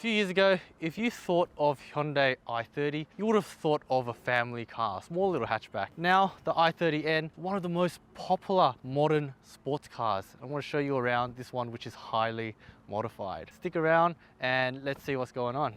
few years ago, if you thought of Hyundai i30, you would have thought of a family car, small little hatchback. Now, the i30N, one of the most popular modern sports cars. I want to show you around this one, which is highly modified. Stick around and let's see what's going on.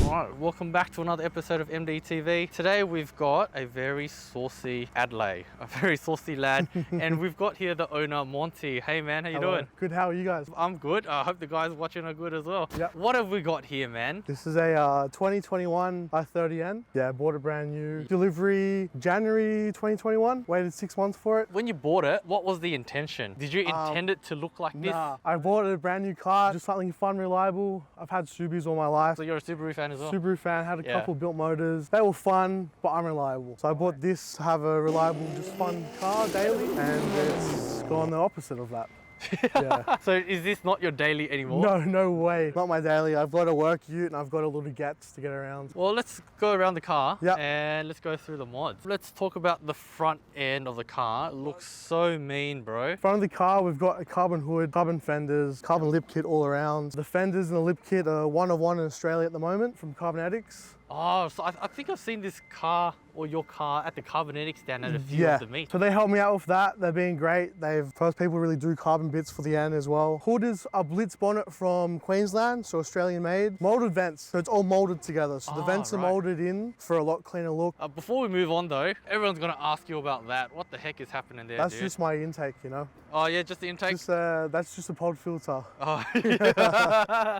Alright, welcome back to another episode of MDTV. Today we've got a very saucy Adelaide, a very saucy lad, and we've got here the owner, Monty. Hey man, how you doing? Good, how are you guys? I'm good. I hope the guys watching are good as well. Yep. What have we got here, man? This is a 2021 i30N. Yeah, bought it brand new. Delivery January 2021. Waited 6 months for it. When you bought it, what was the intention? Did you intend it to look like this? Nah, I bought a brand new car, just something fun, reliable. I've had Subarus all my life. So you're a Subaru fan as well? Subaru fan, had a couple built motors. They were fun, but unreliable. So I bought this to have a reliable, just fun car daily, and it's gone the opposite of that. Yeah. So is this not your daily anymore? No way. Not my daily. I've got a work ute and I've got a little Gets to get around. Well, let's go around the car and let's go through the mods. Let's talk about the front end of the car. It looks so mean, bro. Front of the car, we've got a carbon hood, carbon fenders, carbon lip kit all around. The fenders and the lip kit are one of one in Australia at the moment from Carbonetics. Oh, so I think I've seen this car or your car at the Carbonetics down at a few of the meets. So they helped me out with that. They've been great. First people really do carbon bits for the end as well. Hood is a Blitz bonnet from Queensland, so Australian made. Molded vents, so it's all molded together. So the vents are molded in for a lot cleaner look. Before we move on though, everyone's gonna ask you about that. What the heck is happening there, That's just my intake, you know? Oh yeah, just the intake? That's just a pod filter. Oh, yeah.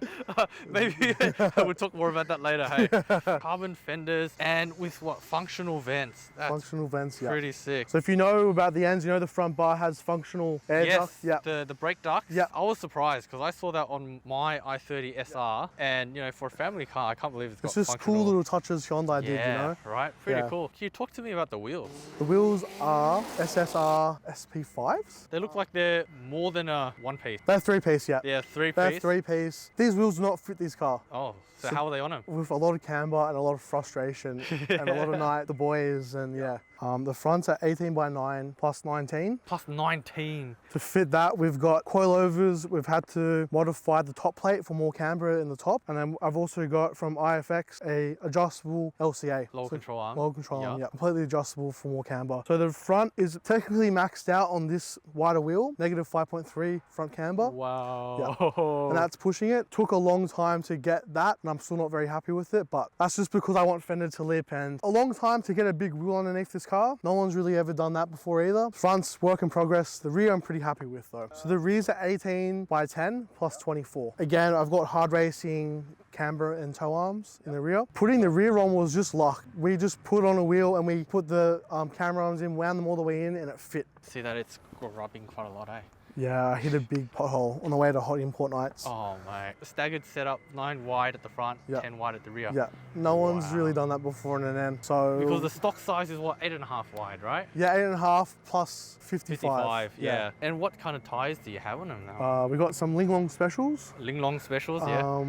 Maybe we'll talk more about that later, hey? Carbon fenders and with what, functional vents. That's functional vents, yeah. Pretty sick. So if you know about the ends, you know the front bar has functional air ducts. Yeah. The brake ducts. Yeah. I was surprised because I saw that on my i30 SR, and you know, for a family car, I can't believe it's got just functional. Cool little touches Hyundai did, you know? Right, pretty cool. Can you talk to me about the wheels? The wheels are SSR SP5s. They look like they're more than a one piece. They're 3-piece, yeah. Yeah, 3-piece. They're 3-piece. These wheels do not fit this car. Oh, so how are they on them? With a lot of camber and a lot of frustration and a lot of night, the boys, and yeah. The front's at 18x9 plus 19. Plus 19. To fit that, we've got coilovers. We've had to modify the top plate for more camber in the top. And then I've also got from IFX a adjustable LCA. Low control arm. Low control arm, yeah. Completely adjustable for more camber. So the front is technically maxed out on this wider wheel, negative 5.3 front camber. Wow. Yeah. And that's pushing it. Took a long time to get that, and I'm still not very happy with it, but that's just because I want fender to lip, and a long time to get a big wheel underneath this car. No one's really ever done that before either. Front's work in progress. The rear I'm pretty happy with though. So the rear's at 18x10 plus 24. Again, I've got hard racing camber and toe arms in the rear. Putting the rear on was just luck. We just put on a wheel and we put the camber arms in, wound them all the way in, and it fit. See that it's rubbing quite a lot, eh? Yeah, I hit a big pothole on the way to hot import nights. Oh mate, staggered setup, 9 wide at the front, 10 wide at the rear. Yeah, no one's really done that before in an N. So because the stock size is what, 8.5 wide, right? Yeah, 8.5 plus 55. 55, yeah. And what kind of tires do you have on them now? We got some Linglong specials. Linglong specials, yeah.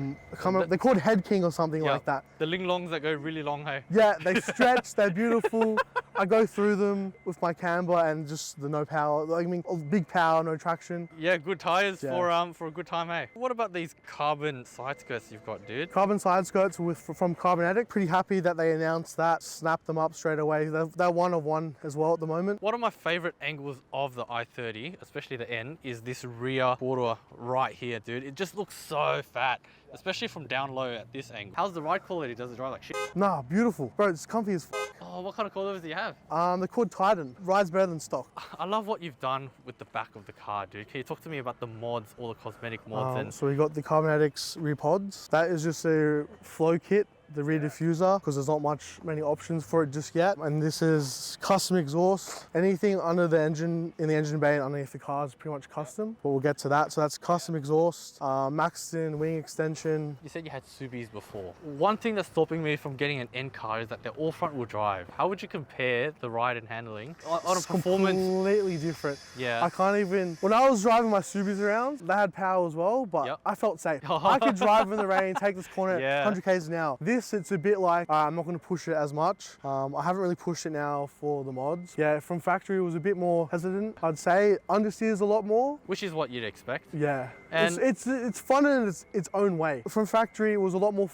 They're called Head King or something like that. The Linglongs that go really long, hey? Yeah, they stretch, they're beautiful. I go through them with my camber and just the no power. I mean, big power, no traction. Yeah, good tires for a good time, hey? What about these carbon side skirts you've got, dude? Carbon side skirts from Carbonetic. Pretty happy that they announced that. Snapped them up straight away. They're one of one as well at the moment. One of my favorite angles of the i30, especially the N, is this rear border right here, dude. It just looks so fat, especially from down low at this angle. How's the ride quality? Does it drive like shit? Nah, beautiful. Bro, it's comfy as f. Oh, what kind of coilovers do you have? They're called Titan. Rides better than stock. I love what you've done with the back of the car, dude. Can you talk to me about the mods, all the cosmetic mods? So we got the Carbonetics rear pods. That is just a flow kit. The rear diffuser, because there's not many options for it just yet. And this is custom exhaust. Anything under the engine, in the engine bay and underneath the car is pretty much custom, but we'll get to that. So that's custom exhaust, maxed in wing extension. You said you had Subis before. One thing that's stopping me from getting an N car is that they're all front wheel drive. How would you compare the ride and handling on a performance? Completely different. Yeah. I can't even, when I was driving my Subis around, they had power as well, but I felt safe. I could drive in the rain, take this corner at 100 k's an hour. this, it's a bit like, I'm not going to push it as much. I haven't really pushed it now for the mods. Yeah, from factory it was a bit more hesitant. I'd say understeers a lot more. Which is what you'd expect. Yeah. And it's fun in its own way. From factory it was a lot more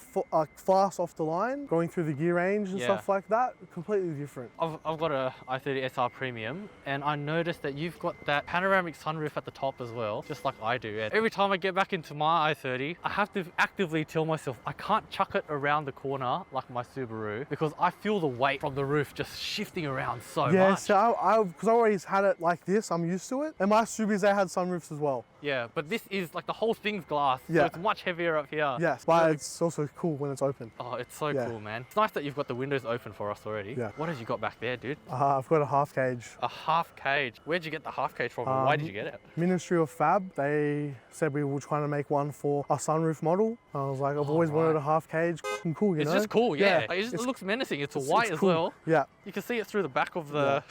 fast off the line, going through the gear range and stuff like that. Completely different. I've got a i30 SR Premium, and I noticed that you've got that panoramic sunroof at the top as well, just like I do. And every time I get back into my i30, I have to actively tell myself I can't chuck it around the corner like my Subaru, because I feel the weight from the roof just shifting around so much. Yeah, so because I always had it like this, I'm used to it. And my Subis, they had sunroofs as well. Yeah, but this is like the whole thing's glass, yeah. So it's much heavier up here. Yes, but it's also cool when it's open. Oh, it's so cool, man. It's nice that you've got the windows open for us already. Yeah. What have you got back there, dude? I've got a half cage. A half cage. Where'd you get the half cage from? Why did you get it? Ministry of Fab, they said we were trying to make one for a sunroof model. I was like, I've always wanted a half cage. Cool, you know? It's just cool, yeah. Like, it looks menacing. It's white as well. Yeah. You can see it through the back of the...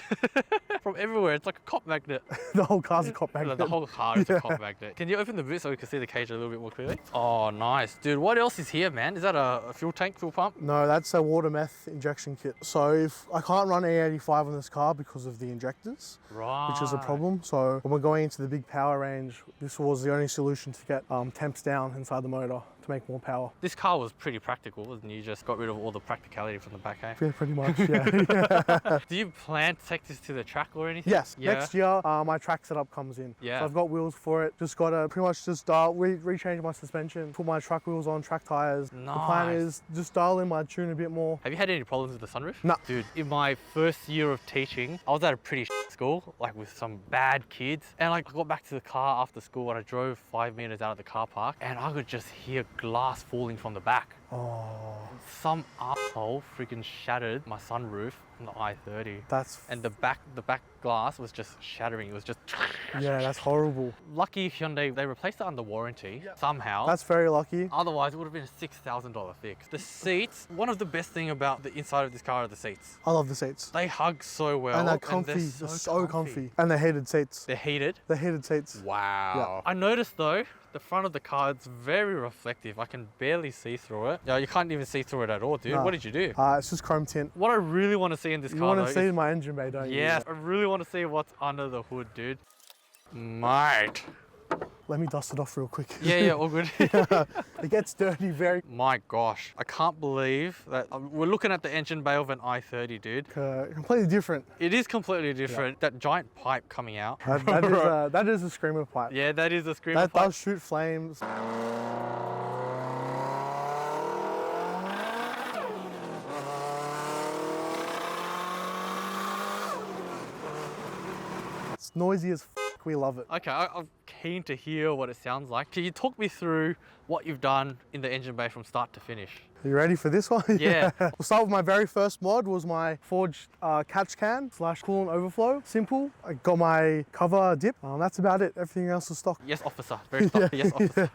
from everywhere. It's like a cop magnet. The whole car's a cop magnet. The whole car is a cop magnet. Can you open the boot so we can see the cage a little bit more clearly? Oh, nice. Dude, what else is here, man? Is that a fuel tank, fuel pump? No, that's a water meth injection kit. So if I can't run E85 on this car because of the injectors, which is a problem. So when we're going into the big power range, this was the only solution to get temps down inside the motor to make more power. This car was pretty practical, wasn't it? You just got rid of all the practicality from the back, eh? Yeah, pretty much, yeah. Do you plan to take this to the track or anything? Yes, next year my track setup comes in. Yeah. So I've got wheels for it. Just got to pretty much just rechange my suspension, put my truck wheels on, track tires. Nice. The plan is just dial in my tune a bit more. Have you had any problems with the sunroof? No. Dude, in my first year of teaching, I was at a pretty school, like with some bad kids. And like I got back to the car after school and I drove 5 meters out of the car park and I could just hear glass falling from the back. Oh. Some asshole freaking shattered my sunroof on the i30. And the back glass was just shattering. It was just... Yeah, that's horrible. Lucky Hyundai, they replaced it under warranty somehow. That's very lucky. Otherwise, it would have been a $6,000 fix. The seats, one of the best thing about the inside of this car are the seats. I love the seats. They hug so well. And they're comfy. And they're so comfy. And they're heated seats. They're heated? They're heated seats. Wow. Yeah. I noticed though, the front of the car, it's very reflective. I can barely see through it. Yeah, you can't even see through it at all, dude. No. What did you do? It's just chrome tint. What I really want to see in this car, you want to see my engine bay, don't you? Yeah, I really want to see what's under the hood, dude. Mate. Let me dust it off real quick. Yeah, all good. It gets dirty very... My gosh, I can't believe that we're looking at the engine bay of an i30, dude. Completely different. It is completely different. Yeah. That giant pipe coming out. That is a screamer pipe. Yeah, that is a screamer pipe. That does shoot flames. It's noisy as f***. We love it. Okay, I'm keen to hear what it sounds like. Can you talk me through what you've done in the engine bay from start to finish? Are you ready for this one? Yeah. We'll start with my very first mod, was my forged catch can / coolant overflow. Simple. I got my cover dip. That's about it. Everything else is stock. Yes, officer. Very stock. Yes, officer.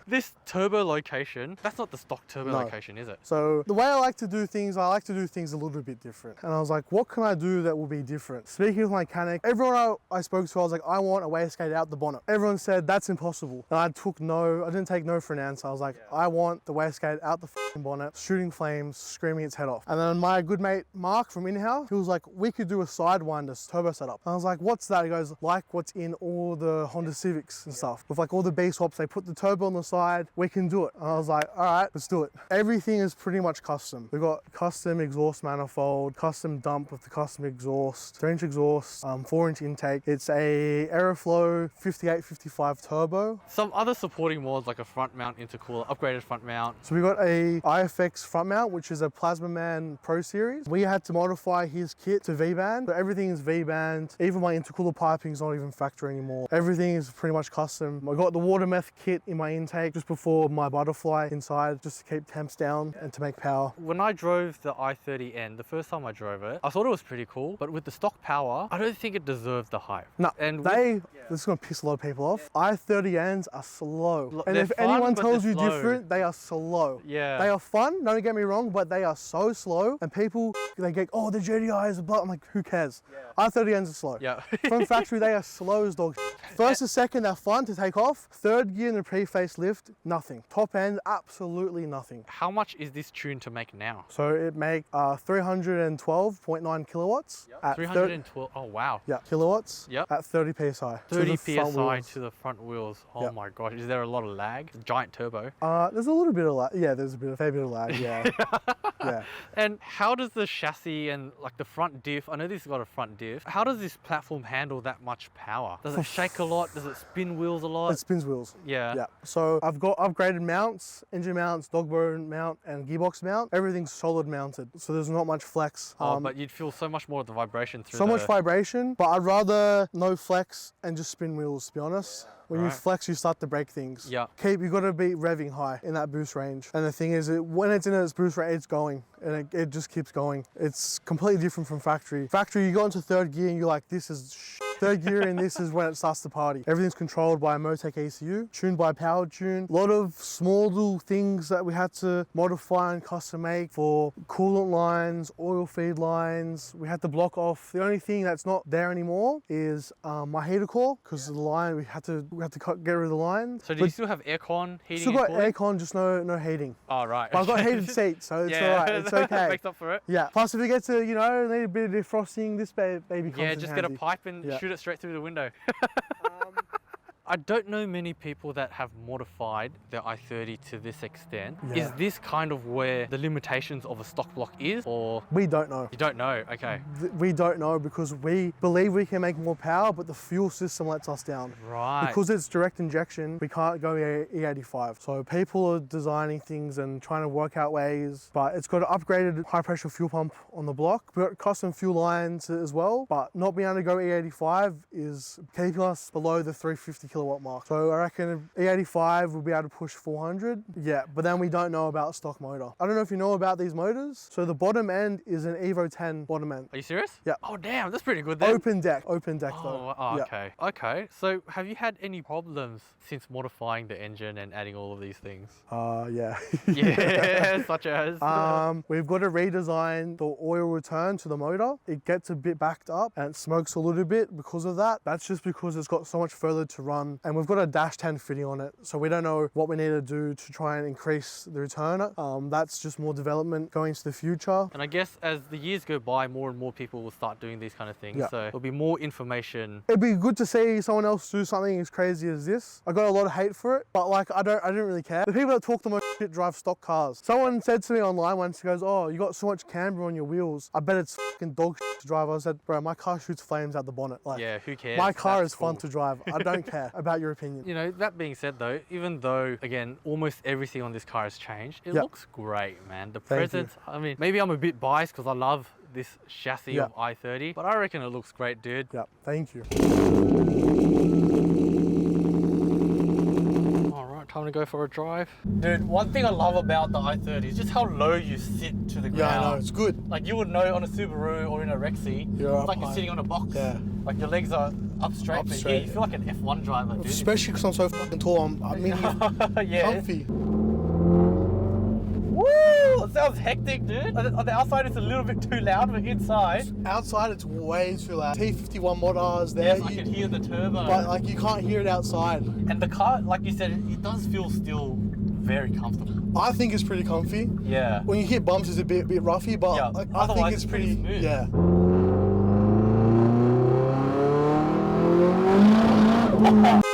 This turbo location, that's not the stock turbo location, is it? So the way I like to do things a little bit different. And I was like, what can I do that will be different? Speaking with my mechanic, everyone I spoke to, I was like, I want a wastegate out the bonnet. Everyone said, that's impossible. And I didn't take no for an answer. I was like, I want the wastegate out the bonnet, shooting flames, screaming its head off. And then my good mate Mark from in-house, he was like, we could do a sidewinder turbo setup. And I was like, what's that? He goes, like what's in all the Honda Civics and stuff. With like all the B swaps, they put the turbo on the side, we can do it. And I was like, all right, let's do it. Everything is pretty much custom. We've got custom exhaust manifold, custom dump with the custom exhaust, 3-inch exhaust, 4-inch intake. It's a Aeroflow 5855 turbo. Some other supporting mods like a front mount intercooler, upgraded front mount. So we got a IFX front mount, which is a Plasma Man Pro Series. We had to modify his kit to V-band, but everything is V-band. Even my intercooler piping is not even factory anymore. Everything is pretty much custom. I got the water meth kit in my intake just before my butterfly inside, just to keep temps down and to make power. When I drove the i30N, the first time I drove it, I thought it was pretty cool, but with the stock power, I don't think it deserved the hype. No, this is gonna piss a lot of people off. i30Ns are slow. And if anyone tells you different, they are slow. Yeah. They are fun, don't get me wrong, but they are so slow. And people, they get, oh, the GTI is a bloke. I'm like, who cares? Yeah. i30Ns are slow. Yeah. From factory, they are slow as dog. First and second, they're fun to take off. Third gear in the pre-facelift, nothing. Top end, absolutely nothing. How much is this tuned to make now? So it make 312.9 kilowatts. Yep. At 312, oh wow. Yeah, kilowatts. Yep. At 30 psi. 30 to the front psi wheels. to the front wheels. Oh Yep. my gosh, is there a lot of lag? Giant turbo. There's a little bit of lag. Yeah, there's a fair bit of lag, yeah. Yeah. And how does the chassis and like the front diff, I know this has got a front diff, how does this platform handle that much power? Does it shake a lot? Does it spin wheels a lot? It spins wheels. Yeah. Yeah. So I've got upgraded mounts, engine mounts, dog bone mount, and gearbox mount. Everything's solid mounted, so there's not much flex. But you'd feel so much more of the vibration through much vibration, but I'd rather no flex and just spin wheels, to be honest. When you flex, you start to break things. Yeah. You got to be revving high in that boost range. And the thing is, when it's in its boost range, it's going. And it just keeps going. It's completely different from factory. Factory, you go into third gear and you're like, this is third gear, and this is when it starts to party. Everything's controlled by a Motec ECU, tuned by Power Tune. A lot of small little things that we had to modify and custom make for coolant lines, oil feed lines. We had to block off. The only thing that's not there anymore is my heater core, because the line, we had to get rid of the lines. So do you still have aircon, heating? Still got and cooling? aircon, just no heating. Oh, right. But I've got heated seats, so it's all right. It's okay. Makes up for it. Yeah. Plus, if you get to, need a bit of defrosting, this baby comes Yeah, in just handy. get a pipe and shoot it straight through the window. I don't know many people that have modified their i30 to this extent. Yeah. Is this kind of where the limitations of a stock block is, or? We don't know. You don't know, okay. We don't know because we believe we can make more power, but the fuel system lets us down. Right. Because it's direct injection, we can't go E85. So people are designing things and trying to work out ways, but it's got an upgraded high pressure fuel pump on the block. We've got custom fuel lines as well, but not being able to go E85 is keeping us below the 350 kilowatt mark. So I reckon E85 will be able to push 400. Yeah, but then we don't know about stock motor. I don't know if you know about these motors. So the bottom end is an Evo 10 bottom end. Are you serious? Yeah. Oh damn, that's pretty good then. Open deck though. Oh, yeah. okay. Okay, so have you had any problems since modifying the engine and adding all of these things? Yeah. Yeah, such as? We've got to redesign the oil return to the motor. It gets a bit backed up and it smokes a little bit because of that. That's just because it's got so much further to run. And we've got a dash 10 fitting on it. So we don't know what we need to do to try and increase the return. That's just more development going into the future. And I guess as the years go by, more and more people will start doing these kind of things. So there'll be more information. It'd be good to see someone else do something as crazy as this. I got a lot of hate for it, but like I didn't really care. The people that talk the most shit drive stock cars. Someone said to me online once, he goes, oh, you got so much camber on your wheels. I bet it's fucking dog shit to drive. I said, bro, my car shoots flames out the bonnet. Like, yeah, who cares? My car That's is fun to drive. I don't care about your opinion. You know, that being said though, even though, again, almost everything on this car has changed, it looks great, man. The presence, I mean, maybe I'm a bit biased because I love this chassis of i30, but I reckon it looks great, dude. Yeah, thank you. All right, time to go for a drive. Dude, one thing I love about the i30 is just how low you sit to the ground. Yeah, I know, it's good. Like you would know on a Subaru or in a Rexy, it's like you're sitting on a box. Yeah. Like your legs are up straight, but here you feel like an F1 driver, dude. Especially because I'm so fucking tall, comfy. Woo! It sounds hectic, dude. On the outside, it's a little bit too loud, but inside... Outside, it's way too loud. T51 motors there. Yes, I can hear the turbo. But like, you can't hear it outside. And the car, like you said, it does feel still very comfortable. I think it's pretty comfy. Yeah. When you hit bumps, it's a bit roughy, but like, I think it's pretty smooth. Yeah.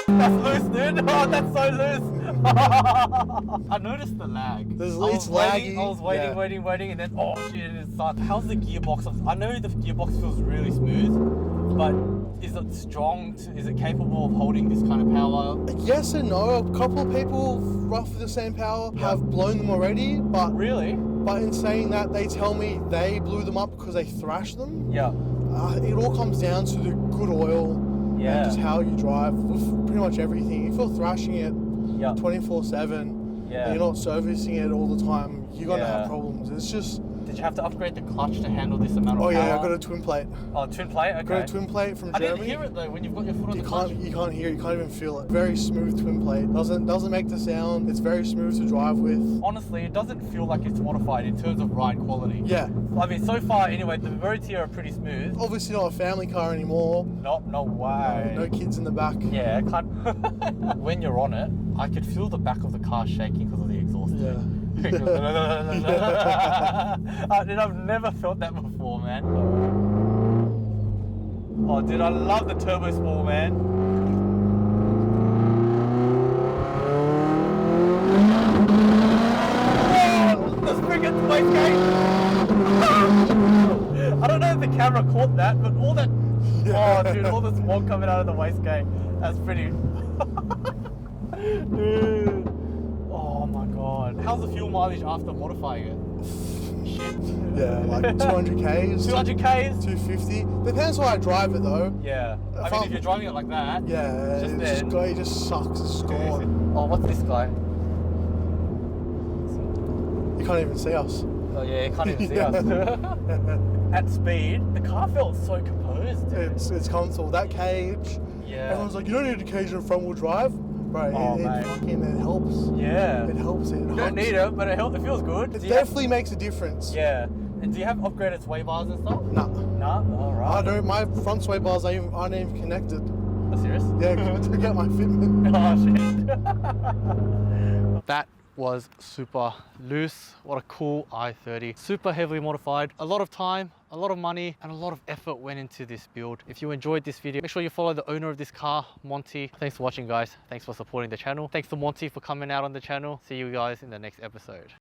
That's loose, dude. Oh, that's so loose. I noticed the lag. It's laggy. I was waiting, and then, oh shit, it starts. How's the gearbox? I know the gearbox feels really smooth, but is it strong? Is it capable of holding this kind of power? Yes and no. A couple of people roughly the same power have blown them already, but really? But in saying that, they tell me they blew them up because they thrashed them. Yeah. It all comes down to the good oil and just how you drive with pretty much everything. If you're thrashing it 24/7 and you're not servicing it all the time, you're gonna have problems. It's just Did Did you have to upgrade the clutch to handle this amount of Oh power? yeah, I got a twin plate. Oh, twin plate? Okay. Got a twin plate from Germany. I didn't hear it though when you've got your foot on the clutch. You can't hear it, you can't even feel it. Very smooth twin plate. Doesn't make the sound. It's very smooth to drive with. Honestly, it doesn't feel like it's modified in terms of ride quality. Yeah. I mean, so far anyway, the roads here are pretty smooth. Obviously not a family car anymore. No way. No kids in the back. Yeah, when you're on it, I could feel the back of the car shaking because of the exhaust. Yeah. Dude, I've never felt that before, man. Oh, dude, I love the turbo spool, man. Oh, the friggin' wastegate. I don't know if the camera caught that, but all that, oh, dude, all the smoke coming out of the wastegate. That's pretty. Dude. Oh my god. How's the fuel mileage after modifying it? Shit. Yeah, like 200 Ks. 200 Ks? 250. Depends how I drive it though. Yeah. I mean, if you're driving it like that. Yeah, it just sucks. It's gone. Oh, what's this guy? You can't even see us. Oh yeah, you can't even see us. At speed, the car felt so composed. Dude. It's comfortable. That cage. Yeah. Everyone's like, you don't need a cage in front wheel drive. Bro, it helps. Yeah. It helps. You don't need it, but it feels good. It definitely makes a difference. Yeah. And do you have upgraded sway bars and stuff? Nah. Nah? Alright. I don't. My front sway bars aren't even connected. Oh, serious? Yeah, to get my fitment. Oh, shit. That was super loose. What a cool i30. Super heavily modified. A lot of time, a lot of money, and a lot of effort went into this build. If you enjoyed this video, make sure you follow the owner of this car, Monty. Thanks for watching, guys. Thanks for supporting the channel. Thanks to Monty for coming out on the channel. See you guys in the next episode.